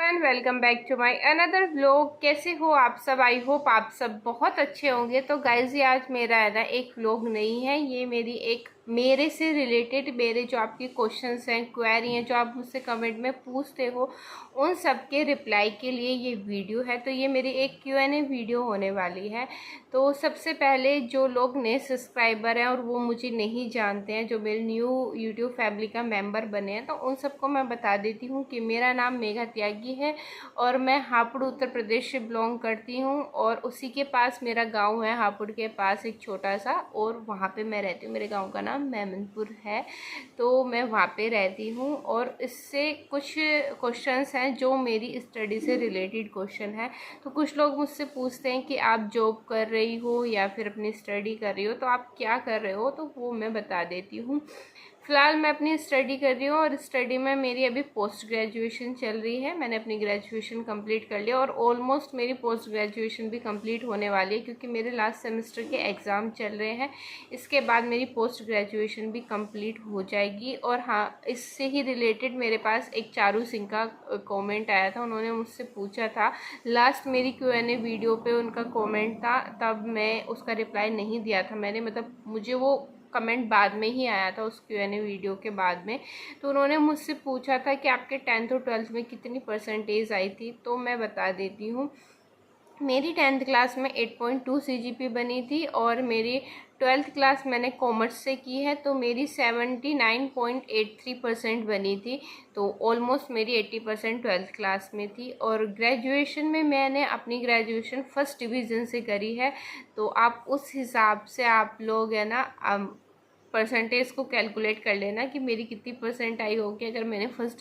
Everyone, welcome back to my another vlog. कैसे हो आप सब? आई होप आप सब बहुत अच्छे होंगे। तो गाइज ये आज मेरा है ना एक व्लॉग नहीं है, ये मेरे से रिलेटेड मेरे जो आपके क्वेश्चंस हैं, क्वेरी हैं, जो आप मुझसे कमेंट में पूछते हो, उन सब के रिप्लाई के लिए ये वीडियो है। तो ये मेरी एक Q&A वीडियो होने वाली है। तो सबसे पहले जो लोग नए सब्सक्राइबर हैं और वो मुझे नहीं जानते हैं, जो मेरे न्यू यूट्यूब फैमिली का मेंबर बने हैं, तो उन सबको मैं बता देती हूँ कि मेरा नाम मेघा त्यागी है और मैं हापुड़ उत्तर प्रदेश से बिलोंग करती हूँ। और उसी के पास मेरा गांव है, हापुड़ के पास एक छोटा सा, और वहाँ पे मैं रहती हूँ। मेरे गांव का नाम मेमनपुर है, तो मैं वहाँ पे रहती हूँ। और इससे कुछ क्वेश्चंस हैं जो मेरी स्टडी से रिलेटेड क्वेश्चन है। तो कुछ लोग मुझसे पूछते हैं कि आप जॉब कर रही हो या फिर अपनी स्टडी कर रही हो, तो आप क्या कर रहे हो, तो वो मैं बता देती हूँ। फ़िलहाल मैं अपनी स्टडी कर रही हूँ और स्टडी में मेरी अभी पोस्ट ग्रेजुएशन चल रही है। मैंने अपनी ग्रेजुएशन कंप्लीट कर लिया और ऑलमोस्ट मेरी पोस्ट ग्रेजुएशन भी कंप्लीट होने वाली है, क्योंकि मेरे लास्ट सेमेस्टर के एग्ज़ाम चल रहे हैं। इसके बाद मेरी पोस्ट ग्रेजुएशन भी कंप्लीट हो जाएगी। और हाँ, इससे ही रिलेटेड मेरे पास एक चारू सिंह का कमेंट आया था। उन्होंने मुझसे पूछा था, लास्ट मेरी Q&A वीडियो पे उनका कमेंट था, तब मैं उसका रिप्लाई नहीं दिया था मैंने, मतलब मुझे वो कमेंट बाद में ही आया था उस Q&A वीडियो के बाद में। तो उन्होंने मुझसे पूछा था कि आपके 10th और 12th में कितनी परसेंटेज आई थी। तो मैं बता देती हूँ, मेरी 10th क्लास में 8.2 CGP बनी थी और मेरी 12th क्लास मैंने कॉमर्स से की है, तो मेरी 79.83% बनी थी। तो ऑलमोस्ट मेरी 80% 12th क्लास में थी। और ग्रेजुएशन में मैंने अपनी ग्रेजुएशन फर्स्ट डिवीज़न से करी है। तो आप उस हिसाब से आप लोग है ना परसेंटेज को कैलकुलेट कर लेना कि मेरी कितनी परसेंट आई होगी अगर मैंने फर्स्ट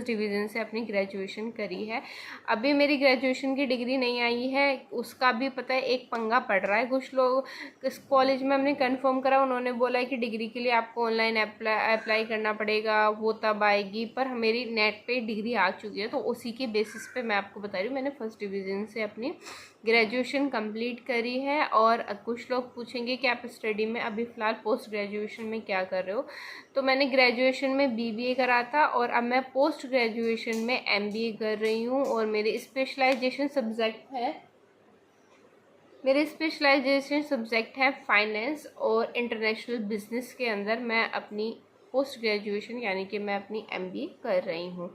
डिवीज़न से अपनी ग्रेजुएशन करी है। अभी मेरी ग्रेजुएशन की डिग्री नहीं आई है, उसका भी पता है एक पंगा पड़ रहा है। कुछ लोग इस कॉलेज में हमने कंफर्म करा, उन्होंने बोला है कि डिग्री के लिए आपको ऑनलाइन अप्लाई करना पड़ेगा, वो तब आएगी। पर मेरी नेट पे डिग्री आ चुकी है, तो उसी के बेसिस पे मैं आपको बता रही हूँ, मैंने फर्स्ट डिवीज़न से अपनी ग्रेजुएशन कंप्लीट करी है। और कुछ लोग पूछेंगे कि आप स्टडी में अभी फ़िलहाल पोस्ट ग्रेजुएशन में क्या कर रहे हो, तो मैंने ग्रेजुएशन में BBA करा था और अब मैं पोस्ट ग्रेजुएशन में MBA कर रही हूँ। और मेरे स्पेशलाइजेशन सब्जेक्ट है फाइनेंस और इंटरनेशनल बिजनेस के अंदर मैं अपनी पोस्ट ग्रेजुएशन यानी कि मैं अपनी MBA कर रही हूँ।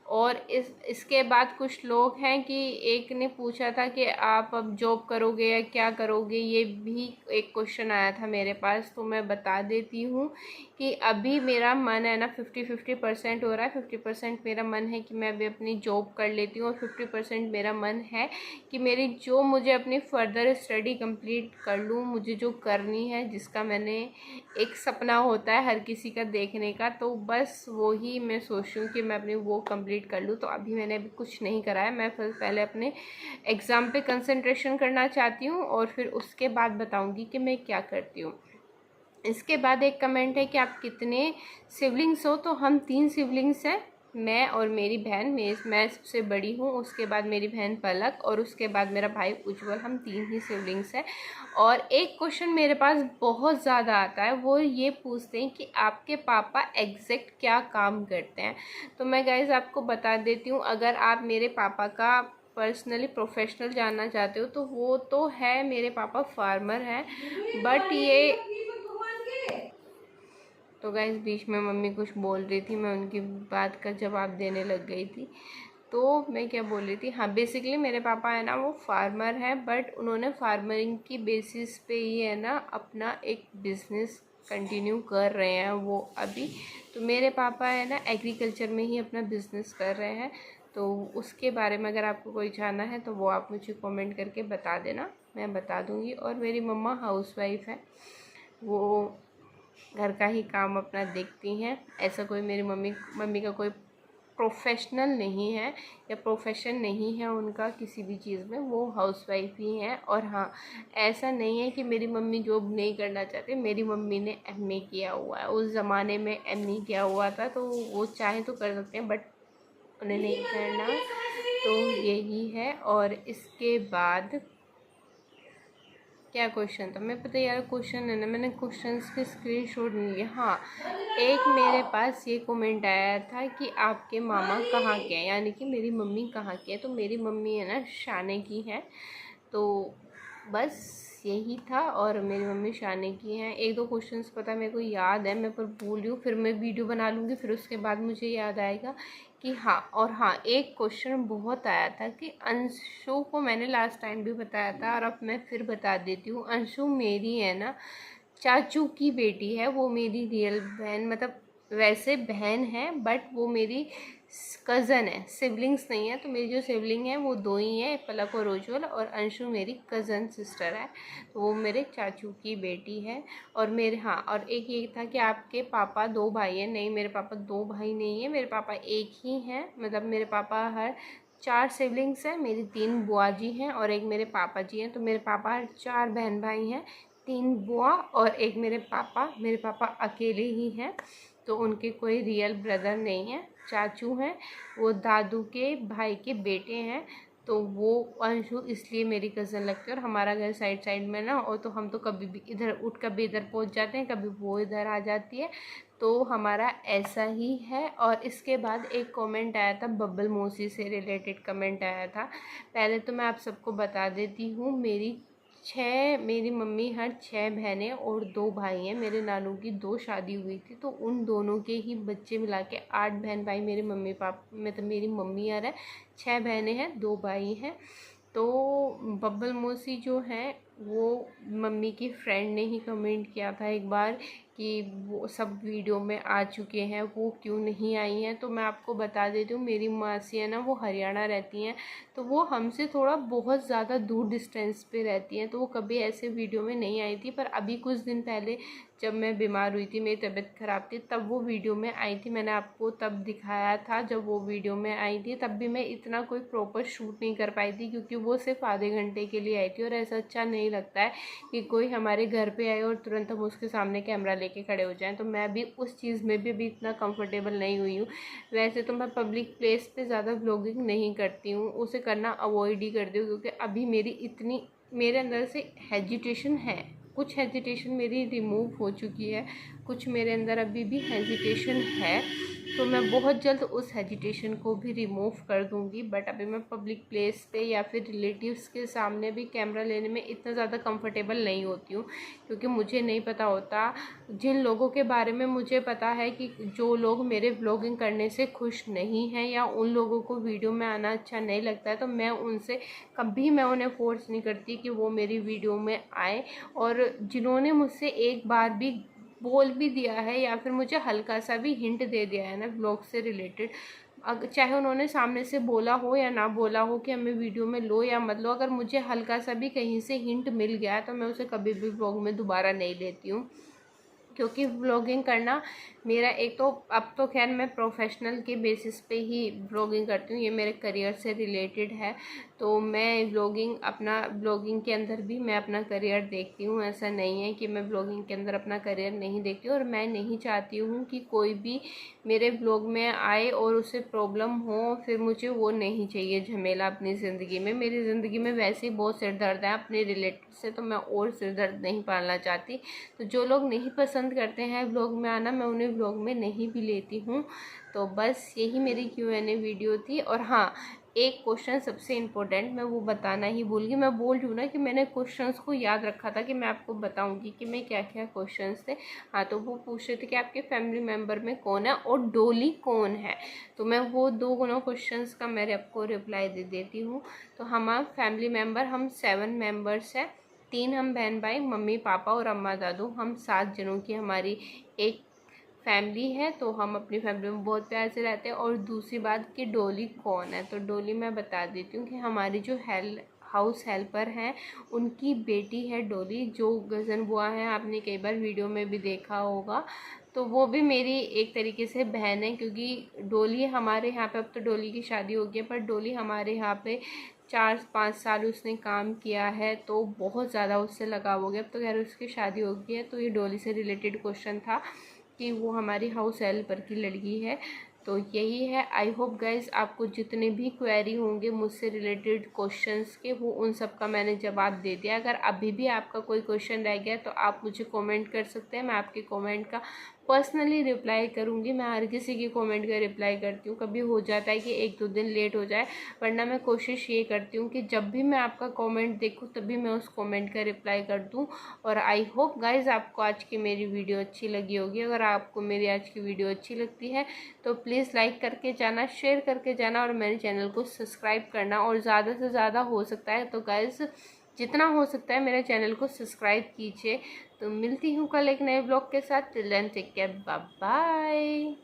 और इसके बाद कुछ लोग हैं कि एक ने पूछा था कि आप अब जॉब करोगे या क्या करोगे, ये भी एक क्वेश्चन आया था मेरे पास। तो मैं बता देती हूँ कि अभी मेरा मन है ना 50-50% हो रहा है। 50% मेरा मन है कि मैं अभी अपनी जॉब कर लेती हूँ और 50% मेरा मन है कि मेरी जो मुझे अपनी फर्दर स्टडी कंप्लीट कर लूँ, मुझे जो करनी है, जिसका मैंने एक सपना होता है हर किसी का देखने का, तो बस वो ही मैं सोच रही हूँ कि मैं अपनी वो कंप्लीट कर लूँ। तो अभी मैंने अभी कुछ नहीं करा है, मैं फिर पहले अपने एग्ज़ाम पे कंसंट्रेशन करना चाहती हूँ और फिर उसके बाद बताऊँगी कि मैं क्या करती हूँ। इसके बाद एक कमेंट है कि आप कितने सिबलिंग्स हो, तो हम 3 सिबलिंग्स हैं, मैं और मेरी बहन। मैं सबसे बड़ी हूँ, उसके बाद मेरी बहन पलक और उसके बाद मेरा भाई उज्जवल। हम 3 ही सिबलिंग्स हैं। और एक क्वेश्चन मेरे पास बहुत ज़्यादा आता है, वो ये पूछते हैं कि आपके पापा एग्जैक्ट क्या काम करते हैं। तो मैं गाइज आपको बता देती हूँ, अगर आप मेरे पापा का पर्सनली प्रोफेशनल जानना चाहते हो तो वो तो है, मेरे पापा फार्मर हैं। बट ये तो गाइस बीच में मम्मी कुछ बोल रही थी, मैं उनकी बात का जवाब देने लग गई थी। तो मैं क्या बोल रही थी, हाँ, बेसिकली मेरे पापा है ना वो फार्मर हैं, बट उन्होंने फार्मरिंग की बेसिस पे ही है ना अपना एक बिज़नेस कंटिन्यू कर रहे हैं वो अभी। तो मेरे पापा है ना एग्रीकल्चर में ही अपना बिज़नेस कर रहे हैं। तो उसके बारे में अगर आपको कोई जानना है तो वो आप मुझे कमेंट करके बता देना, मैं बता दूँगी। और मेरी मम्मा हाउसवाइफ है, वो घर का ही काम अपना देखती हैं। ऐसा कोई मेरी मम्मी का कोई प्रोफेशनल नहीं है या प्रोफेशन नहीं है उनका किसी भी चीज़ में, वो हाउसवाइफ ही हैं। और हाँ, ऐसा नहीं है कि मेरी मम्मी जॉब नहीं करना चाहती, मेरी मम्मी ने MA किया हुआ है, उस ज़माने में MA किया हुआ था, तो वो चाहे तो कर सकते हैं, बट उन्हें नहीं करना। तो यही है। और इसके बाद क्या क्वेश्चन था? मैं पता यार क्वेश्चन है ना, मैंने क्वेश्चंस के स्क्रीनशॉट नहीं लिए। हाँ, एक मेरे पास ये कमेंट आया था कि आपके मामा कहाँ के हैं, यानी कि मेरी मम्मी कहाँ की है। तो मेरी मम्मी है ना शाने की है, तो बस यही था। और मेरी मम्मी शाने की हैं। एक दो क्वेश्चंस पता मेरे को याद है, मैं पर भूल रही हूँ, फिर मैं वीडियो बना लूँगी, फिर उसके बाद मुझे याद आएगा कि हाँ। और हाँ, एक क्वेश्चन बहुत आया था कि अंशु को मैंने लास्ट टाइम भी बताया था और अब मैं फिर बता देती हूँ। अंशु मेरी है ना चाचू की बेटी है, वो मेरी रियल बहन, मतलब वैसे बहन है बट वो मेरी कज़न है, सिबलिंग्स नहीं है। तो मेरी जो सिबलिंग है वो दो ही है, पलक और उज्ज्वल, और अंशु मेरी कज़न सिस्टर है। तो वो मेरे चाचू की बेटी है। और मेरे हाँ, और एक ये था कि आपके पापा दो भाई हैं। नहीं, मेरे पापा दो भाई नहीं है, मेरे पापा एक ही हैं। मतलब मेरे पापा हर 4 सिबलिंग्स हैं, मेरी 3 बुआ जी हैं और एक मेरे पापा जी हैं। तो मेरे पापा हर 4 बहन भाई हैं, 3 बुआ और एक मेरे पापा अकेले ही हैं। तो उनके कोई रियल ब्रदर नहीं है। चाचू हैं, वो दादू के भाई के बेटे हैं। तो वो अंशु इसलिए मेरी कज़न लगती है। और हमारा घर साइड साइड में ना, और तो हम तो कभी भी इधर उठ कभी इधर पहुंच जाते हैं, कभी वो इधर आ जाती है। तो हमारा ऐसा ही है। और इसके बाद एक कमेंट आया था, बब्बल मौसी से रिलेटेड कमेंट आया था। पहले तो मैं आप सबको बता देती हूँ, मेरी मम्मी हर 6 बहनें और 2 भाई हैं। मेरे नानू की 2 शादी हुई थी, तो उन दोनों के ही बच्चे मिला के 8 बहन भाई मेरे मम्मी पापा, मतलब मेरी मम्मी यार है। 6 बहनें हैं, 2 भाई हैं। तो बब्बल मौसी जो हैं, वो मम्मी की फ्रेंड ने ही कमेंट किया था एक बार कि वो सब वीडियो में आ चुके हैं, वो क्यों नहीं आई हैं। तो मैं आपको बता देती हूँ, मेरी मासी है ना, वो हरियाणा रहती हैं। तो वो हमसे थोड़ा बहुत ज़्यादा दूर डिस्टेंस पे रहती हैं, तो वो कभी ऐसे वीडियो में नहीं आई थी। पर अभी कुछ दिन पहले जब मैं बीमार हुई थी, मेरी तबीयत ख़राब थी, तब वो वीडियो में आई थी। मैंने आपको तब दिखाया था जब वो वीडियो में आई थी। तब भी मैं इतना कोई प्रॉपर शूट नहीं कर पाई थी, क्योंकि वो सिर्फ आधे घंटे के लिए आई थी। और ऐसा अच्छा नहीं लगता है कि कोई हमारे घर पे आए और तुरंत हम उसके सामने कैमरा लेके खड़े हो जाएं। तो मैं भी उस चीज़ में भी अभी इतना कंफर्टेबल नहीं हुई हूँ। वैसे तो मैं पब्लिक प्लेस पे ज़्यादा व्लॉगिंग नहीं करती हूँ, उसे करना अवॉइड ही करती हूँ, क्योंकि अभी मेरे अंदर से हेजिटेशन है। कुछ हेजिटेशन मेरी रिमूव हो चुकी है, कुछ मेरे अंदर अभी भी हेजिटेशन है। तो मैं बहुत जल्द उस हेजिटेशन को भी रिमूव कर दूंगी। बट अभी मैं पब्लिक प्लेस पे या फिर रिलेटिव्स के सामने भी कैमरा लेने में इतना ज़्यादा कंफर्टेबल नहीं होती हूँ, क्योंकि मुझे नहीं पता होता। जिन लोगों के बारे में मुझे पता है कि जो लोग मेरे व्लॉगिंग करने से खुश नहीं हैं, या उन लोगों को वीडियो में आना अच्छा नहीं लगता है, तो मैं उन्हें फोर्स नहीं करती कि वो मेरी वीडियो में आए। और जिन्होंने मुझसे एक बार भी बोल भी दिया है, या फिर मुझे हल्का सा भी हिंट दे दिया है ना ब्लॉग से रिलेटेड, चाहे उन्होंने सामने से बोला हो या ना बोला हो कि हमें वीडियो में लो या मत लो, अगर मुझे हल्का सा भी कहीं से हिंट मिल गया है तो मैं उसे कभी भी ब्लॉग में दोबारा नहीं लेती हूँ। क्योंकि व्लॉगिंग करना मेरा एक तो, अब तो खैर मैं प्रोफेशनल के बेसिस पे ही व्लॉगिंग करती हूँ, ये मेरे करियर से रिलेटेड है। तो मैं व्लॉगिंग के अंदर भी मैं अपना करियर देखती हूँ। ऐसा नहीं है कि मैं व्लॉगिंग के अंदर अपना करियर नहीं देखती हूँ। और मैं नहीं चाहती हूँ कि कोई भी मेरे व्लॉग में आए और उसे प्रॉब्लम हो, फिर मुझे वो नहीं चाहिए झमेला अपनी ज़िंदगी में। मेरी ज़िंदगी में वैसे ही बहुत सिर दर्द है अपने रिलेटेड से, तो मैं और सिर दर्द नहीं पालना चाहती। तो जो लोग नहीं पसंद करते हैं व्लॉग में आना, मैं उन्हें व्लॉग में नहीं भी लेती हूँ। तो बस यही मेरी Q&A वीडियो थी। और हाँ, एक क्वेश्चन सबसे इम्पोर्टेंट, मैं वो बताना ही भूल गई। मैं बोल रही हूँ ना कि मैंने क्वेश्चंस को याद रखा था कि मैं आपको बताऊंगी कि मैं क्या क्या क्वेश्चंस थे। हाँ, तो वो पूछ रहे थे कि आपके फैमिली मेम्बर में कौन है और डोली कौन है। तो मैं वो दोनों क्वेश्चंस का मैं आपको रिप्लाई दे देती हूँ। तो हमारा फैमिली मेम्बर, हम 7 मेम्बर्स हैं। 3 हम बहन भाई, मम्मी पापा और अम्मा दादू, हम 7 जनों की हमारी एक फैमिली है। तो हम अपनी फैमिली में बहुत प्यार से रहते हैं। और दूसरी बात कि डोली कौन है, तो डोली मैं बता देती हूँ कि हमारी जो हाउस हेल्पर हैं, उनकी बेटी है डोली, जो गज़न बुआ है, आपने कई बार वीडियो में भी देखा होगा। तो वो भी मेरी एक तरीके से बहन है, क्योंकि डोली हमारे यहाँ पे, अब तो डोली की शादी हो गई है, पर डोली हमारे यहाँ पे 4-5 साल उसने काम किया है, तो बहुत ज़्यादा उससे लगाव हो गया। अब तो खैर उसकी शादी हो गई है। तो ये डोली से रिलेटेड क्वेश्चन था कि वो हमारी हाउस हेल्पर की लड़की है। तो यही है। आई होप गाइज आपको जितने भी क्वेरी होंगे मुझसे रिलेटेड क्वेश्चंस के, वो उन सब का मैंने जवाब दे दिया। अगर अभी भी आपका कोई क्वेश्चन रह गया तो आप मुझे कमेंट कर सकते हैं, मैं आपके कमेंट का पर्सनली रिप्लाई करूँगी। मैं हर किसी की कमेंट का रिप्लाई करती हूँ। कभी हो जाता है कि 1-2 दिन लेट हो जाए, वरना मैं कोशिश ये करती हूँ कि जब भी मैं आपका कमेंट देखूँ तभी मैं उस कमेंट का रिप्लाई कर दूँ। और आई होप गाइज आपको आज की मेरी वीडियो अच्छी लगी होगी। अगर आपको मेरी आज की वीडियो अच्छी लगती है तो प्लीज़ लाइक करके जाना, शेयर करके जाना और मेरे चैनल को सब्सक्राइब करना। और ज़्यादा से ज़्यादा हो सकता है तो गाइज जितना हो सकता है मेरे चैनल को सब्सक्राइब कीजिए। तो मिलती हूँ कल एक नए ब्लॉग के साथ। Till then take care, bye bye.